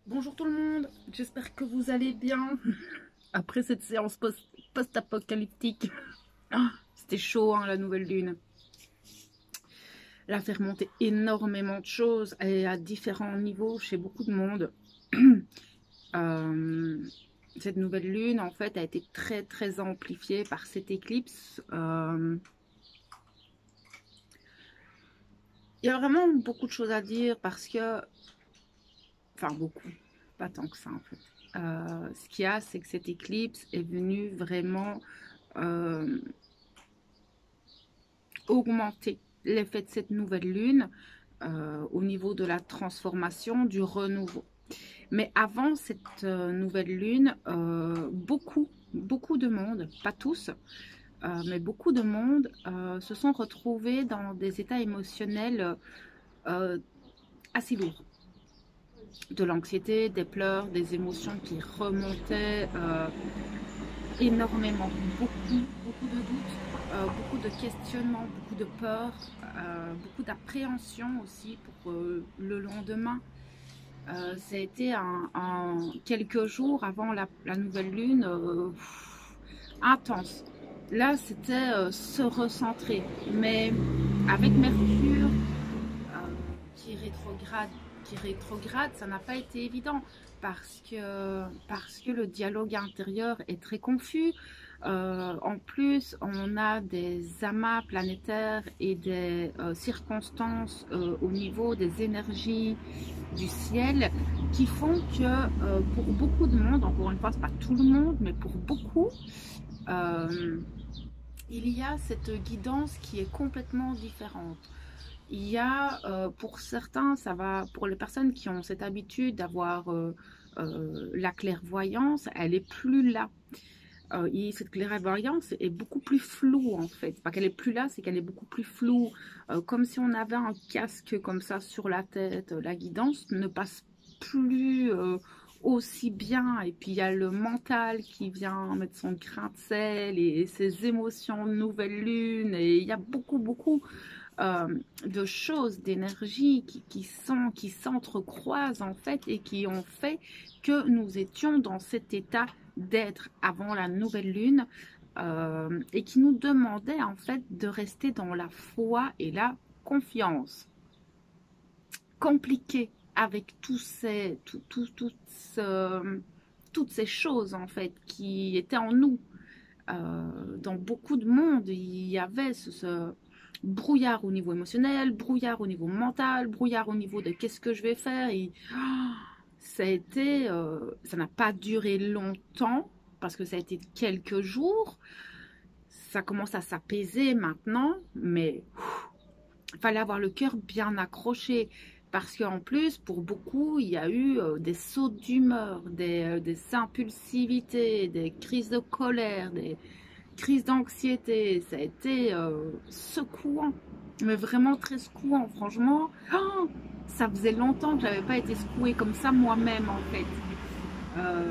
Bonjour tout le monde, j'espère que vous allez bien après cette séance post-apocalyptique. C'était chaud hein, la nouvelle lune. Elle a fait remonter énormément de choses et à différents niveaux chez beaucoup de monde. Cette nouvelle lune en fait a été très amplifiée par cette éclipse. Il y a vraiment beaucoup de choses à dire parce que, enfin beaucoup, pas tant que ça en fait. Ce qu'il y a, c'est que cette éclipse est venue vraiment euh, augmenter l'effet de cette nouvelle lune au niveau de la transformation, du renouveau. Mais avant cette nouvelle lune, beaucoup de monde, pas tous, mais beaucoup de monde se sont retrouvés dans des états émotionnels euh, assez lourds. De l'anxiété, des pleurs, des émotions qui remontaient énormément, beaucoup de doutes, beaucoup de questionnements, beaucoup de peurs, beaucoup d'appréhension aussi pour le lendemain. Ça a été quelques jours avant la nouvelle lune intense. Là, c'était se recentrer, mais avec Mercure qui rétrograde, ça n'a pas été évident parce que le dialogue intérieur est très confus. En plus, on a des amas planétaires et des circonstances au niveau des énergies du ciel qui font que pour beaucoup de monde, encore une fois, c'est pas tout le monde, mais pour beaucoup, euh, il y a cette guidance qui est complètement différente. Il y a, pour certains, ça va, pour les personnes qui ont cette habitude d'avoir la clairvoyance, elle est plus là. Cette clairvoyance est beaucoup plus floue en fait. Pas qu'elle est plus là, c'est qu'elle est beaucoup plus floue. Comme si on avait un casque comme ça sur la tête. La guidance ne passe plus aussi bien. Et puis il y a le mental qui vient mettre son grain de sel et ses émotions de nouvelle lune. Et il y a beaucoup euh, de choses, d'énergie qui s'entrecroisent en fait et qui ont fait que nous étions dans cet état d'être avant la nouvelle lune et qui nous demandait en fait de rester dans la foi et la confiance. Compliqué avec toutes ces choses en fait qui étaient en nous. Dans beaucoup de monde, il y avait ce brouillard au niveau émotionnel, brouillard au niveau mental, brouillard au niveau de qu'est-ce que je vais faire. Et ça n'a pas duré longtemps parce que ça a été quelques jours. Ça commence à s'apaiser maintenant, mais il fallait avoir le cœur bien accroché parce qu'en plus, pour beaucoup, il y a eu des sauts d'humeur, des impulsivités, des crises de colère, des crises d'anxiété. Ça a été secouant, mais vraiment très secouant. Franchement, oh, ça faisait longtemps que je n'avais pas été secouée comme ça moi-même en fait. Euh,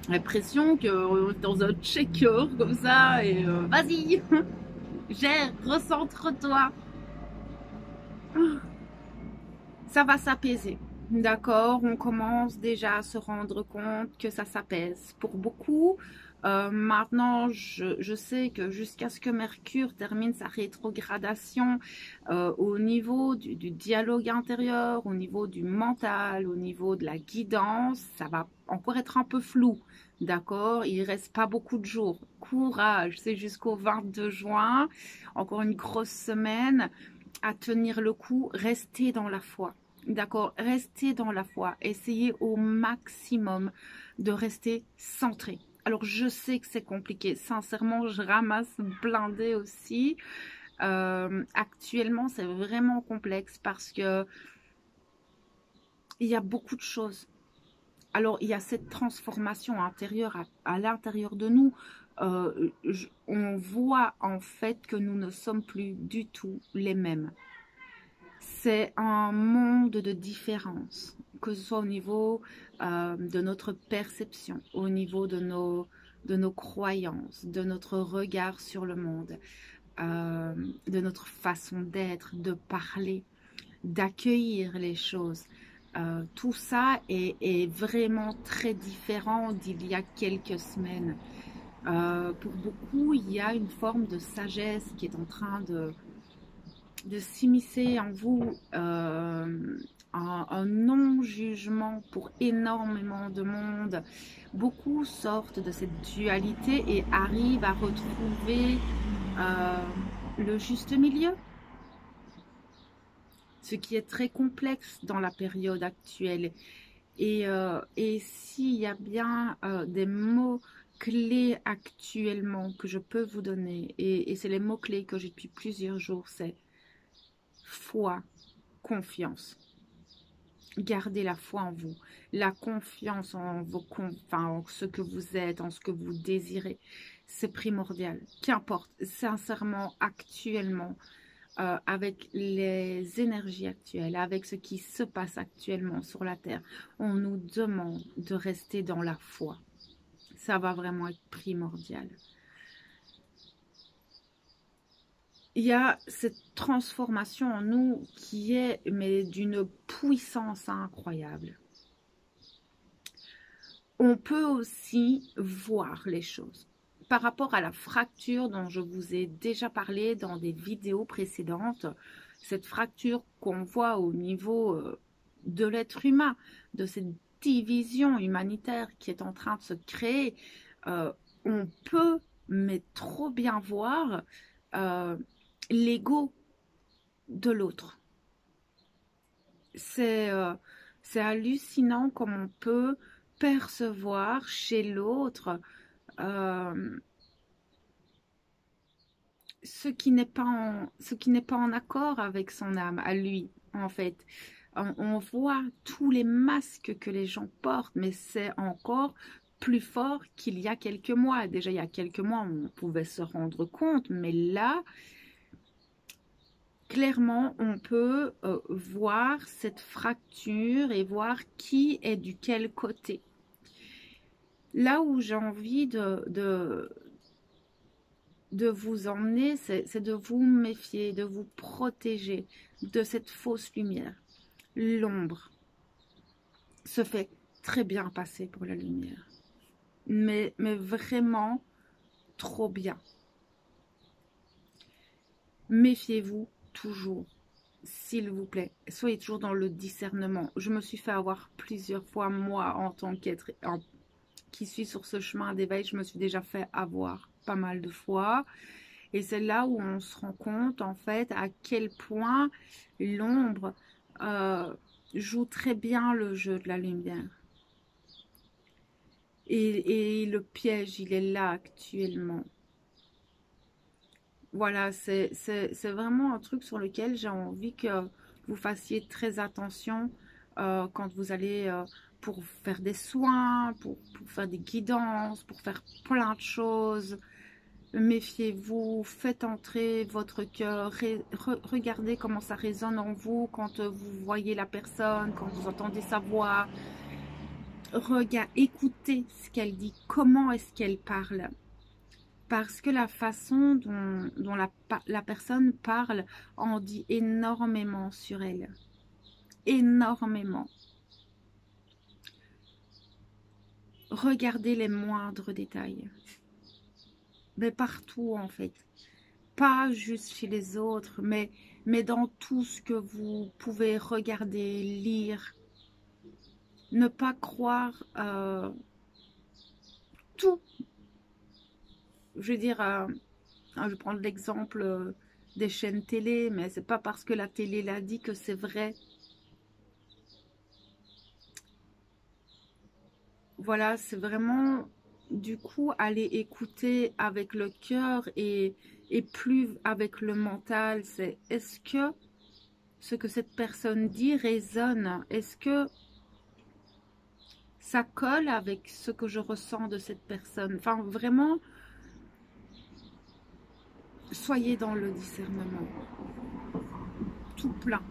L'impression que dans un checker comme ça et vas-y, gère, recentre-toi. Ça va s'apaiser. D'accord, on commence déjà à se rendre compte que ça s'apaise. Pour beaucoup, maintenant, je sais que jusqu'à ce que Mercure termine sa rétrogradation au niveau du dialogue intérieur, au niveau du mental, au niveau de la guidance, ça va encore être un peu flou. D'accord, il reste pas beaucoup de jours. Courage, c'est jusqu'au 22 juin, encore une grosse semaine à tenir le coup, restez dans la foi. D'accord, restez dans la foi. Essayez au maximum de rester centré. Alors, je sais que c'est compliqué. Sincèrement, je ramasse blindé aussi. Actuellement, c'est vraiment complexe parce que il y a beaucoup de choses. Alors, il y a cette transformation intérieure à l'intérieur de nous. On voit en fait que nous ne sommes plus du tout les mêmes. C'est un monde de différence, que ce soit au niveau de notre perception, au niveau de nos croyances, de notre regard sur le monde, de notre façon d'être, de parler, d'accueillir les choses. Tout ça est vraiment très différent d'il y a quelques semaines. Pour beaucoup, il y a une forme de sagesse qui est en train de s'immiscer en vous, un non-jugement pour énormément de monde. Beaucoup sortent de cette dualité et arrivent à retrouver le juste milieu, ce qui est très complexe dans la période actuelle. Et s'il y a bien des mots clés actuellement que je peux vous donner, et c'est les mots clés que j'ai depuis plusieurs jours, c'est foi, confiance. Gardez la foi en vous, la confiance en en ce que vous êtes, en ce que vous désirez. C'est primordial. Qu'importe, sincèrement, actuellement, avec les énergies actuelles, avec ce qui se passe actuellement sur la Terre, on nous demande de rester dans la foi. Ça va vraiment être primordial. Il y a cette transformation en nous qui est mais d'une puissance incroyable. On peut aussi voir les choses. Par rapport à la fracture dont je vous ai déjà parlé dans des vidéos précédentes, cette fracture qu'on voit au niveau de l'être humain, de cette division humanitaire qui est en train de se créer, on peut mais trop bien voir l'ego de l'autre. C'est hallucinant comme on peut percevoir chez l'autre ce qui n'est pas en accord avec son âme, à lui, en fait. On voit tous les masques que les gens portent, mais c'est encore plus fort qu'il y a quelques mois. Déjà, il y a quelques mois, on pouvait se rendre compte, mais là, clairement, on peut voir cette fracture et voir qui est du quel côté. Là où j'ai envie de vous emmener, c'est de vous méfier, de vous protéger de cette fausse lumière. L'ombre se fait très bien passer pour la lumière, mais vraiment trop bien. Méfiez-vous toujours, s'il vous plaît. Soyez toujours dans le discernement. Je me suis fait avoir plusieurs fois, moi, en tant qu'être qui suis sur ce chemin d'éveil, je me suis déjà fait avoir pas mal de fois. Et c'est là où on se rend compte, en fait, à quel point l'ombre joue très bien le jeu de la lumière. Et le piège, il est là actuellement. Voilà, c'est vraiment un truc sur lequel j'ai envie que vous fassiez très attention quand vous allez pour faire des soins, pour faire des guidances, pour faire plein de choses. Méfiez-vous, faites entrer votre cœur, regardez comment ça résonne en vous quand vous voyez la personne, quand vous entendez sa voix. Écoutez ce qu'elle dit, comment est-ce qu'elle parle. Parce que la façon dont la personne parle en dit énormément sur elle. Énormément. Regardez les moindres détails. Mais partout en fait. Pas juste chez les autres, mais dans tout ce que vous pouvez regarder, lire. Ne pas croire tout. Je veux dire, je vais prendre l'exemple des chaînes télé, mais c'est pas parce que la télé l'a dit que c'est vrai. Voilà, c'est vraiment du coup aller écouter avec le cœur et plus avec le mental. C'est est-ce que ce que cette personne dit résonne? Est-ce que ça colle avec ce que je ressens de cette personne? Enfin, vraiment, soyez dans le discernement. Tout plein.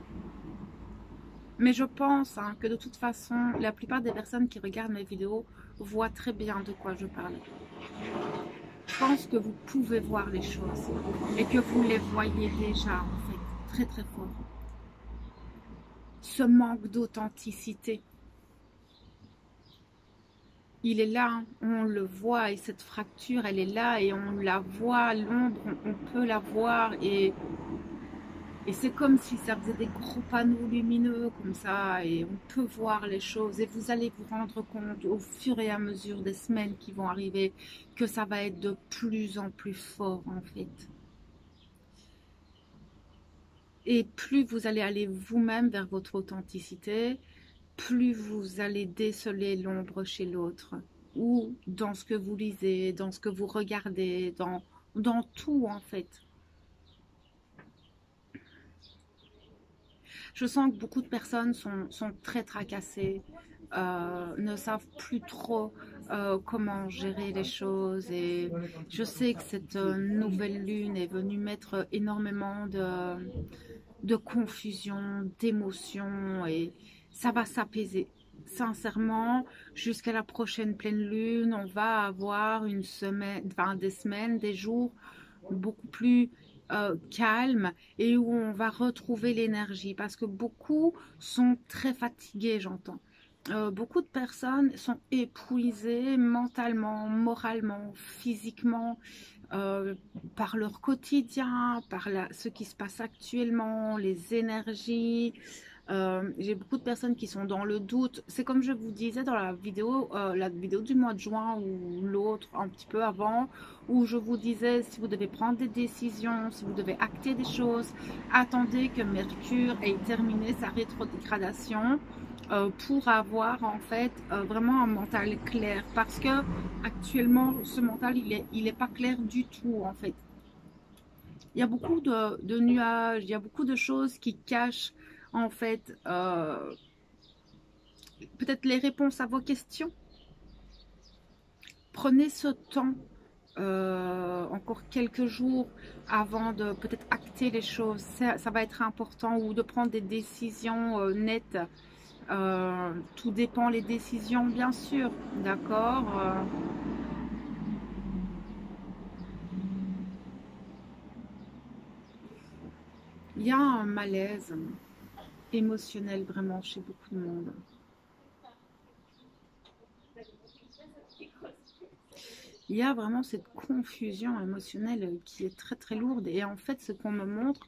Mais je pense que de toute façon, la plupart des personnes qui regardent mes vidéos voient très bien de quoi je parle. Je pense que vous pouvez voir les choses et que vous les voyez déjà, en fait, très très fort. ce manque d'authenticité. Il est là, hein, on le voit, et cette fracture, elle est là, et on la voit, l'ombre, on peut la voir, et c'est comme si ça faisait des gros panneaux lumineux comme ça, et on peut voir les choses, et vous allez vous rendre compte au fur et à mesure des semaines qui vont arriver que ça va être de plus en plus fort en fait. Et plus vous allez aller vous-même vers votre authenticité, plus vous allez déceler l'ombre chez l'autre, ou dans ce que vous lisez, dans ce que vous regardez, dans tout en fait. Je sens que beaucoup de personnes sont très tracassées, ne savent plus trop comment gérer les choses, et je sais que cette nouvelle lune est venue mettre énormément de confusion, d'émotions, et ça va s'apaiser. Sincèrement, jusqu'à la prochaine pleine lune, on va avoir une semaine, enfin des semaines, des jours beaucoup plus calmes, et où on va retrouver l'énergie, parce que beaucoup sont très fatigués, j'entends. Beaucoup de personnes sont épuisées mentalement, moralement, physiquement, euh, par leur quotidien, par ce qui se passe actuellement, les énergies. J'ai beaucoup de personnes qui sont dans le doute. C'est comme je vous disais dans la vidéo du mois de juin, ou l'autre un petit peu avant, où je vous disais, si vous devez prendre des décisions, si vous devez acter des choses, attendez que Mercure ait terminé sa rétrogradation pour avoir en fait vraiment un mental clair, parce que actuellement ce mental il est pas clair du tout en fait. Il y a beaucoup de nuages, il y a beaucoup de choses qui cachent en fait peut-être les réponses à vos questions. Prenez ce temps, encore quelques jours avant de peut-être acter les choses, ça va être important, ou de prendre des décisions nettes. Tout dépend les décisions, bien sûr, d'accord. Il y a un malaise émotionnel vraiment chez beaucoup de monde. Il y a vraiment cette confusion émotionnelle qui est très très lourde, et en fait ce qu'on me montre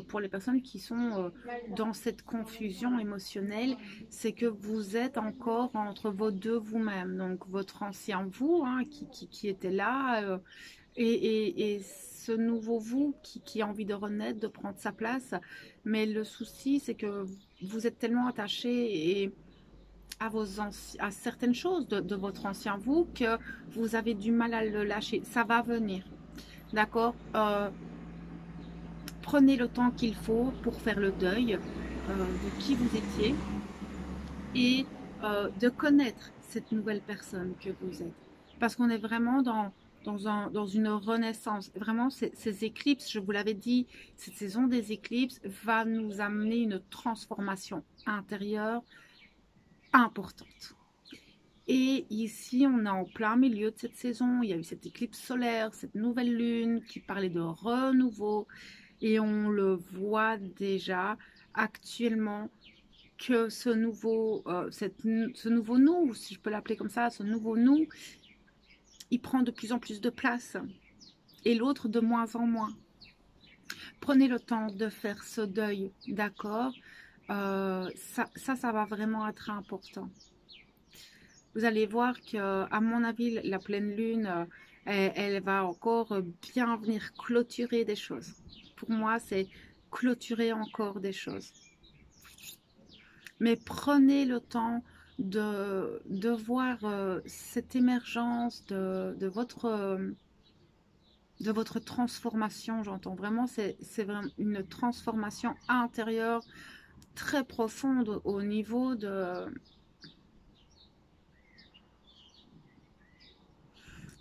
pour les personnes qui sont dans cette confusion émotionnelle, c'est que vous êtes encore entre vos deux vous-même, donc votre ancien vous hein, qui était là et ce nouveau vous qui a envie de renaître, de prendre sa place. Mais le souci, c'est que vous êtes tellement attaché à certaines choses de votre ancien vous, que vous avez du mal à le lâcher. Ça va venir, d'accord. Prenez le temps qu'il faut pour faire le deuil de qui vous étiez, et de connaître cette nouvelle personne que vous êtes. Parce qu'on est vraiment dans une renaissance. Vraiment, ces éclipses, je vous l'avais dit, cette saison des éclipses va nous amener une transformation intérieure importante. Et ici, on est en plein milieu de cette saison. Il y a eu cette éclipse solaire, cette nouvelle lune qui parlait de renouveau. Et on le voit déjà actuellement que ce nouveau nous, si je peux l'appeler comme ça, ce nouveau nous, il prend de plus en plus de place, et l'autre de moins en moins. Prenez le temps de faire ce deuil, d'accord. Ça va vraiment être important. Vous allez voir que, à mon avis, la pleine lune, elle va encore bien venir clôturer des choses. Pour moi, c'est clôturer encore des choses. Mais prenez le temps de voir cette émergence de votre transformation. J'entends vraiment, c'est vraiment une transformation intérieure très profonde au niveau de...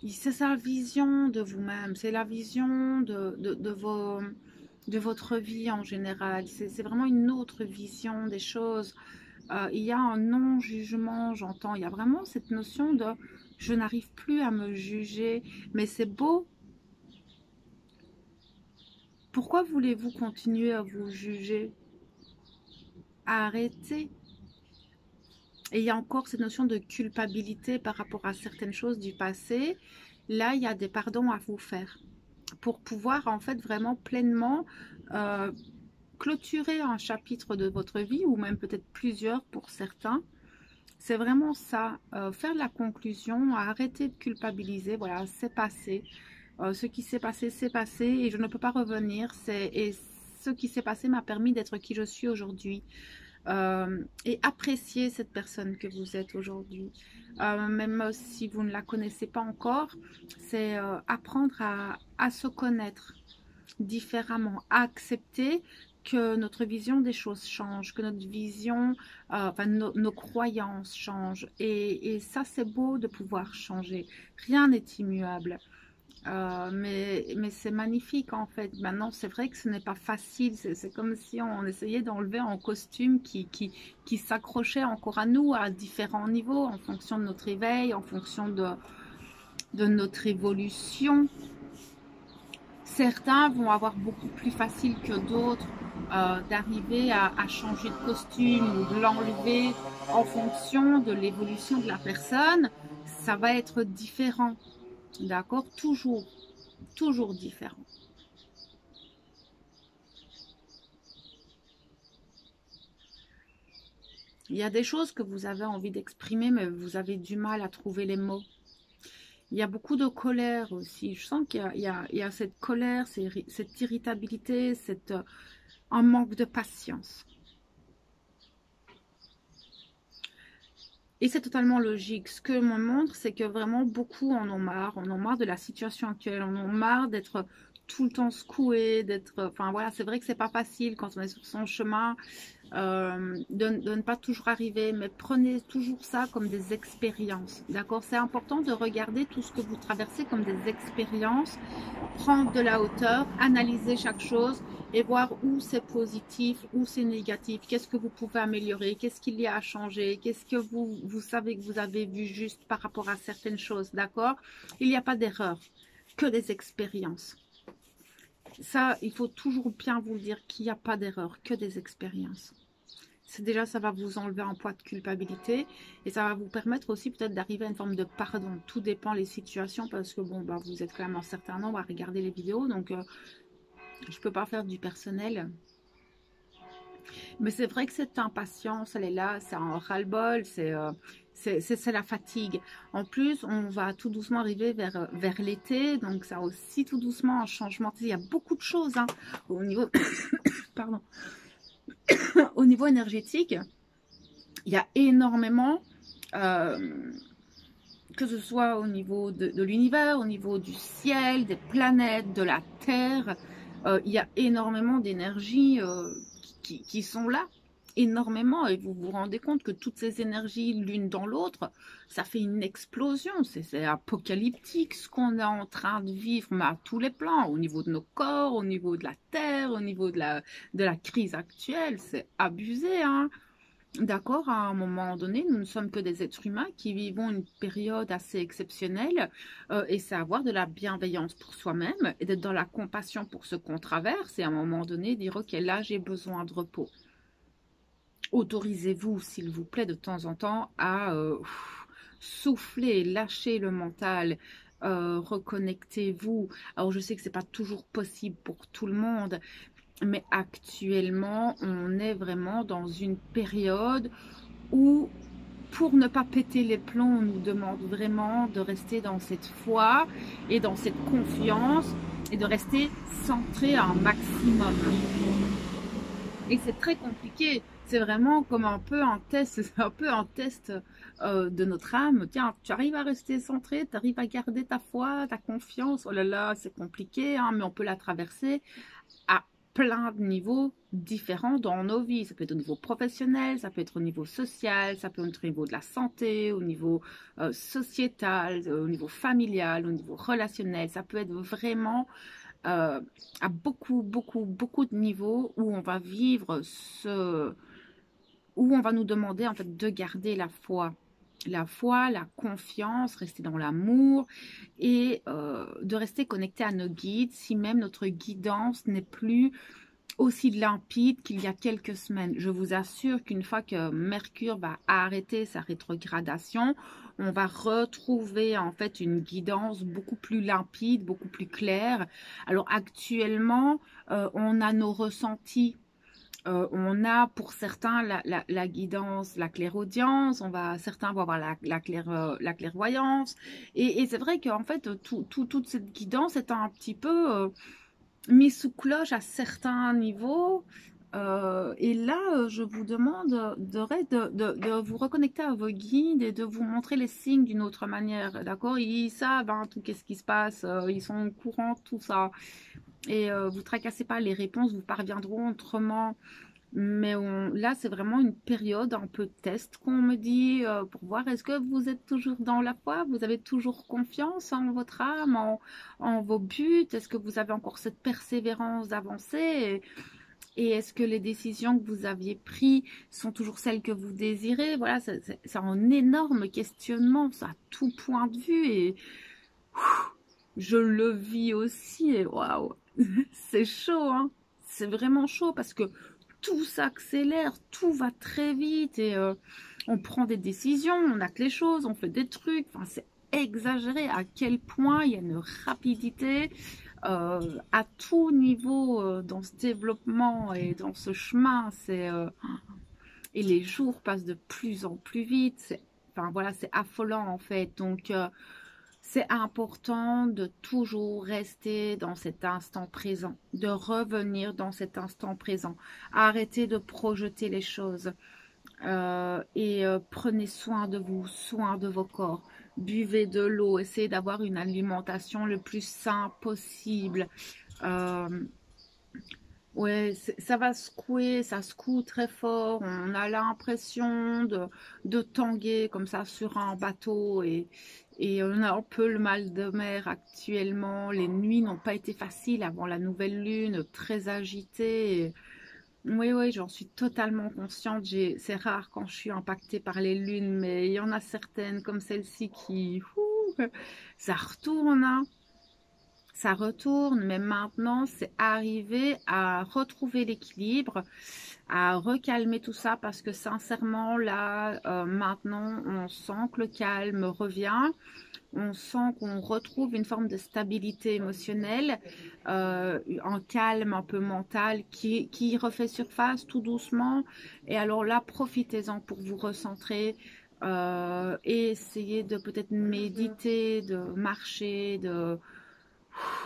C'est sa vision de vous-même, c'est la vision de votre vie en général. C'est vraiment une autre vision des choses. Il y a un non-jugement, j'entends. Il y a vraiment cette notion de je n'arrive plus à me juger, mais c'est beau. Pourquoi voulez-vous continuer à vous juger? arrêter. Et il y a encore cette notion de culpabilité par rapport à certaines choses du passé. Là, il y a des pardons à vous faire pour pouvoir en fait vraiment pleinement clôturer un chapitre de votre vie ou même peut-être plusieurs pour certains. C'est vraiment ça, faire la conclusion, arrêter de culpabiliser, voilà, c'est passé. Ce qui s'est passé et je ne peux pas revenir. Et ce qui s'est passé m'a permis d'être qui je suis aujourd'hui. Et apprécier cette personne que vous êtes aujourd'hui. Même si vous ne la connaissez pas encore, c'est apprendre à se connaître différemment, à accepter que notre vision des choses change, que notre vision, enfin nos croyances changent. Et ça, c'est beau de pouvoir changer. Rien n'est immuable. Mais c'est magnifique en fait. Maintenant, c'est vrai que ce n'est pas facile. C'est comme si on essayait d'enlever un costume qui s'accrochait encore à nous à différents niveaux, en fonction de notre éveil, en fonction de notre évolution. Certains vont avoir beaucoup plus facile que d'autres d'arriver à changer de costume ou de l'enlever en fonction de l'évolution de la personne. Ça va être différent. D'accord? Toujours différent. Il y a des choses que vous avez envie d'exprimer, mais vous avez du mal à trouver les mots. Il y a beaucoup de colère aussi. Je sens qu'il y a cette colère, cette irritabilité, un manque de patience. Et c'est totalement logique. Ce que me montre, c'est que vraiment beaucoup en ont marre. On en marre de la situation actuelle. On en marre d'être tout le temps secoué, d'être... Enfin voilà, c'est vrai que c'est pas facile quand on est sur son chemin de ne pas toujours arriver. Mais prenez toujours ça comme des expériences. D'accord? C'est important de regarder tout ce que vous traversez comme des expériences. Prendre de la hauteur, analyser chaque chose et voir où c'est positif, où c'est négatif, qu'est-ce que vous pouvez améliorer, qu'est-ce qu'il y a à changer, qu'est-ce que vous savez que vous avez vu juste par rapport à certaines choses, d'accord? Il n'y a pas d'erreur, que des expériences. Ça, il faut toujours bien vous le dire qu'il n'y a pas d'erreur, que des expériences. C'est déjà, ça va vous enlever un poids de culpabilité et ça va vous permettre aussi peut-être d'arriver à une forme de pardon. Tout dépend des situations parce que bon, bah, vous êtes quand même un certain nombre à regarder les vidéos, donc je peux pas faire du personnel. Mais c'est vrai que cette impatience, elle est là, c'est un ras-le-bol, c'est la fatigue. En plus, on va tout doucement arriver vers l'été, donc ça aussi tout doucement un changement. Il y a beaucoup de choses hein, au niveau, pardon, au niveau énergétique. Il y a énormément, que ce soit au niveau de l'univers, au niveau du ciel, des planètes, de la Terre, il y a énormément d'énergies qui sont là, énormément, et vous vous rendez compte que toutes ces énergies l'une dans l'autre, ça fait une explosion, c'est apocalyptique ce qu'on est en train de vivre, mais à tous les plans, au niveau de nos corps, au niveau de la Terre, au niveau de la crise actuelle, c'est abusé, hein. D'accord, à un moment donné, nous ne sommes que des êtres humains qui vivons une période assez exceptionnelle et c'est avoir de la bienveillance pour soi-même et d'être dans la compassion pour ce qu'on traverse et à un moment donné dire ok là j'ai besoin de repos. Autorisez-vous s'il vous plaît de temps en temps à souffler, lâcher le mental, reconnectez-vous. Alors je sais que c'est pas toujours possible pour tout le monde, mais actuellement, on est vraiment dans une période où, pour ne pas péter les plombs, on nous demande vraiment de rester dans cette foi et dans cette confiance et de rester centré un maximum. Et c'est très compliqué. C'est vraiment comme un peu un test, c'est un peu un test de notre âme. Tiens, tu arrives à rester centré, tu arrives à garder ta foi, ta confiance. Oh là là, c'est compliqué, hein, mais on peut la traverser à plein de niveaux différents dans nos vies. Ça peut être au niveau professionnel, ça peut être au niveau social, ça peut être au niveau de la santé, au niveau sociétal, au niveau familial, au niveau relationnel. Ça peut être vraiment à beaucoup de niveaux où on va vivre où on va nous demander en fait de garder la foi. La foi, la confiance, rester dans l'amour et de rester connecté à nos guides si même notre guidance n'est plus aussi limpide qu'il y a quelques semaines. Je vous assure qu'une fois que Mercure va arrêter sa rétrogradation, on va retrouver en fait une guidance beaucoup plus limpide, beaucoup plus claire. Alors actuellement, on a nos ressentis. On a pour certains la guidance, la clairaudience, certains vont avoir la clairvoyance. Et c'est vrai qu'en fait, toute cette guidance est un petit peu mise sous cloche à certains niveaux. Et là, je vous demande de vous reconnecter à vos guides et de vous montrer les signes d'une autre manière. D'accord? Ils savent hein, tout qu'est-ce qui se passe, ils sont au courant de tout ça. Et vous tracassez pas, les réponses vous parviendront autrement. Mais là, c'est vraiment une période un peu test qu'on me dit pour voir est-ce que vous êtes toujours dans la foi, vous avez toujours confiance en votre âme, en vos buts, est-ce que vous avez encore cette persévérance d'avancer et est-ce que les décisions que vous aviez prises sont toujours celles que vous désirez? Voilà, c'est un énorme questionnement, ça, à tout point de vue et je le vis aussi et waouh, c'est chaud, hein, c'est vraiment chaud parce que tout s'accélère, tout va très vite et on prend des décisions, on acte les choses, on fait des trucs, enfin c'est exagéré à quel point il y a une rapidité à tout niveau dans ce développement et dans ce chemin, et les jours passent de plus en plus vite, enfin voilà, c'est affolant en fait, donc c'est important de toujours rester dans cet instant présent, de revenir dans cet instant présent. Arrêtez de projeter les choses et prenez soin de vous, soin de vos corps. Buvez de l'eau, essayez d'avoir une alimentation le plus sain possible. Ouais, ça va secouer, ça secoue très fort. On a l'impression de tanguer comme ça sur un bateau et on a un peu le mal de mer actuellement. Les nuits n'ont pas été faciles avant la nouvelle lune, très agitée. Oui, oui, j'en suis totalement consciente. C'est rare quand je suis impactée par les lunes, mais il y en a certaines comme celle-ci qui, ça retourne, hein. Ça retourne, mais maintenant, c'est arriver à retrouver l'équilibre, à recalmer tout ça parce que sincèrement, là, maintenant, on sent que le calme revient. On sent qu'on retrouve une forme de stabilité émotionnelle, un calme un peu mental qui refait surface tout doucement. Et alors là, profitez-en pour vous recentrer et essayer de peut-être méditer, de marcher, de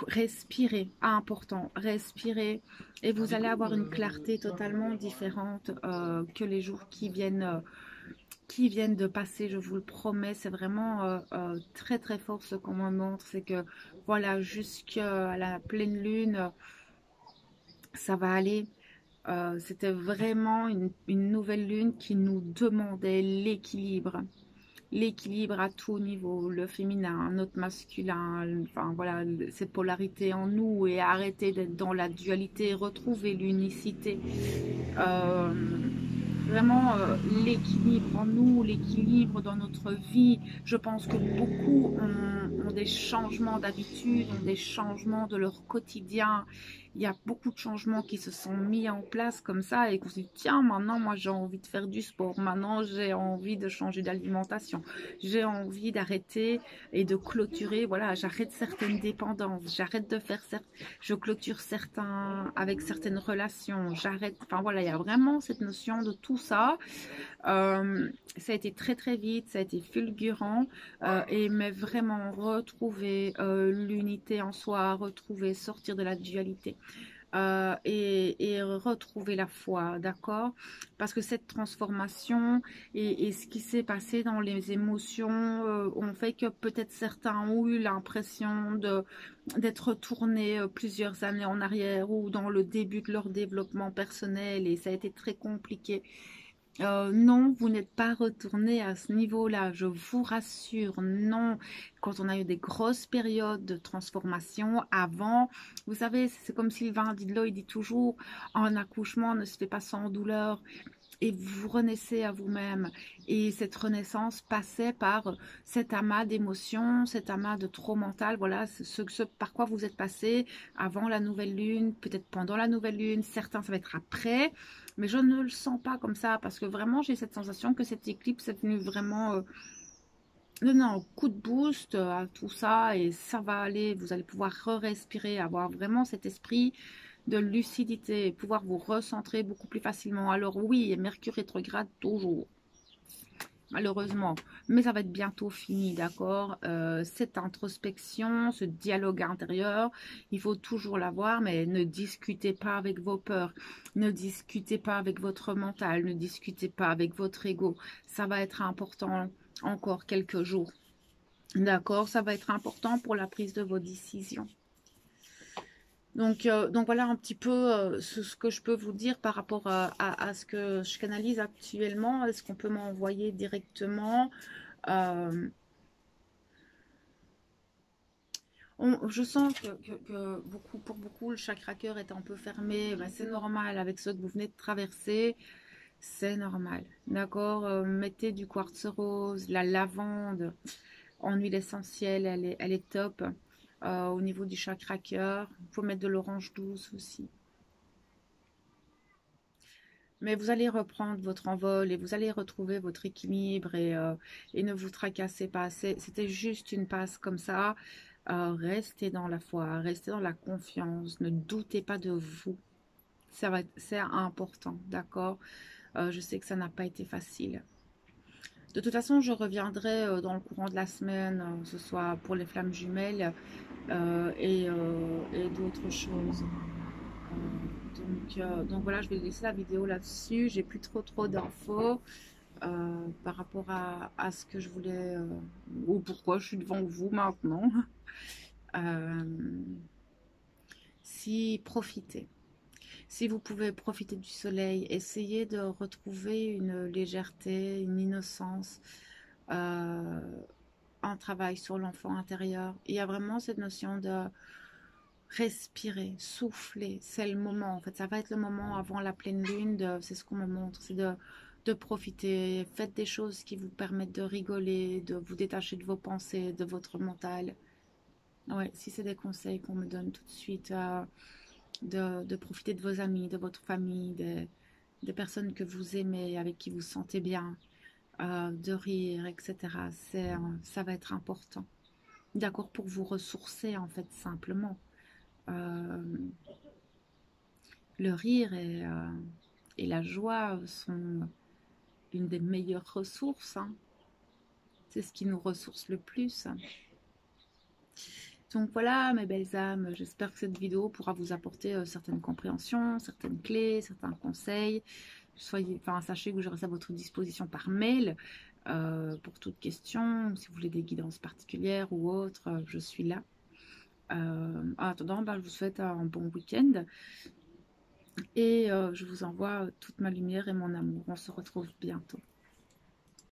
respirer, important, respirer et vous allez avoir une clarté totalement différente que les jours qui viennent de passer, je vous le promets. C'est vraiment très très fort ce qu'on me montre, c'est que voilà, jusqu'à la pleine lune, ça va aller. C'était vraiment une nouvelle lune qui nous demandait l'équilibre. L'équilibre à tout niveau, le féminin, notre masculin, enfin voilà, cette polarité en nous et arrêter d'être dans la dualité, retrouver l'unicité. Euh, Vraiment l'équilibre en nous, l'équilibre dans notre vie. Je pense que beaucoup ont des changements d'habitude, ont des changements de leur quotidien. Il y a beaucoup de changements qui se sont mis en place comme ça et qu'on se dit tiens, maintenant moi j'ai envie de faire du sport, maintenant j'ai envie de changer d'alimentation, j'ai envie d'arrêter et de clôturer, voilà, j'arrête certaines dépendances, j'arrête de faire je clôture certains avec certaines relations, j'arrête, enfin voilà, il y a vraiment cette notion de tout ça. Ça a été très très vite, ça a été fulgurant et mais vraiment retrouver l'unité en soi, retrouver, sortir de la dualité. Et retrouver la foi, d'accord? Parce que cette transformation et ce qui s'est passé dans les émotions ont fait que peut-être certains ont eu l'impression d'être retournés plusieurs années en arrière ou dans le début de leur développement personnel et ça a été très compliqué. Non, vous n'êtes pas retourné à ce niveau-là, je vous rassure, non. Quand on a eu des grosses périodes de transformation avant, vous savez, c'est comme Sylvain Didlot, il dit toujours, un accouchement ne se fait pas sans douleur. et vous renaissez à vous-même. Et cette renaissance passait par cet amas d'émotions, cet amas de trop mental. Voilà ce par quoi vous êtes passé avant la nouvelle lune, peut-être pendant la nouvelle lune. Certains, ça va être après. Mais je ne le sens pas comme ça parce que vraiment, j'ai cette sensation que cette éclipse est venue vraiment donner un coup de boost à tout ça. Et ça va aller, vous allez pouvoir re-respirer, avoir vraiment cet esprit de lucidité, pouvoir vous recentrer beaucoup plus facilement. Alors oui, Mercure rétrograde toujours, malheureusement, mais ça va être bientôt fini, d'accord. Cette introspection, ce dialogue intérieur, il faut toujours l'avoir, mais ne discutez pas avec vos peurs, ne discutez pas avec votre mental, ne discutez pas avec votre ego. Ça va être important encore quelques jours, d'accord. Ça va être important pour la prise de vos décisions. Donc voilà un petit peu ce que je peux vous dire par rapport à ce que je canalise actuellement. Est-ce qu'on peut m'envoyer directement je sens que pour beaucoup, le chakra cœur est un peu fermé. Ben, c'est normal avec ce que vous venez de traverser. C'est normal. D'accord. Mettez du quartz rose, la lavande en huile essentielle, elle est top. Au niveau du chakra cœur, il faut mettre de l'orange douce aussi. Mais vous allez reprendre votre envol et vous allez retrouver votre équilibre et ne vous tracassez pas. C'était juste une passe comme ça. Restez dans la foi, restez dans la confiance, ne doutez pas de vous. C'est important, d'accord? Je sais que ça n'a pas été facile. De toute façon, je reviendrai dans le courant de la semaine, que ce soit pour les flammes jumelles et d'autres choses. Donc voilà, je vais laisser la vidéo là-dessus. J'ai plus trop d'infos par rapport à ce que je voulais ou pourquoi je suis devant vous maintenant. Euh, si profitez. Si vous pouvez profiter du soleil, essayez de retrouver une légèreté, une innocence, un travail sur l'enfant intérieur. Il y a vraiment cette notion de respirer, souffler, c'est le moment en fait, ça va être le moment avant la pleine lune, c'est ce qu'on me montre, c'est de profiter, faites des choses qui vous permettent de rigoler, de vous détacher de vos pensées, de votre mental. Ouais, si c'est des conseils qu'on me donne tout de suite, de profiter de vos amis, de votre famille, des personnes que vous aimez, avec qui vous vous sentez bien, de rire, etc. Ça va être important. D'accord, pour vous ressourcer en fait simplement. Euh, le rire et la joie sont une des meilleures ressources. Hein. C'est ce qui nous ressource le plus. Donc voilà, mes belles âmes, j'espère que cette vidéo pourra vous apporter certaines compréhensions, certaines clés, certains conseils. Sachez que je reste à votre disposition par mail pour toute question. Si vous voulez des guidances particulières ou autres, je suis là. En attendant, je vous souhaite un bon week-end. Et je vous envoie toute ma lumière et mon amour. On se retrouve bientôt.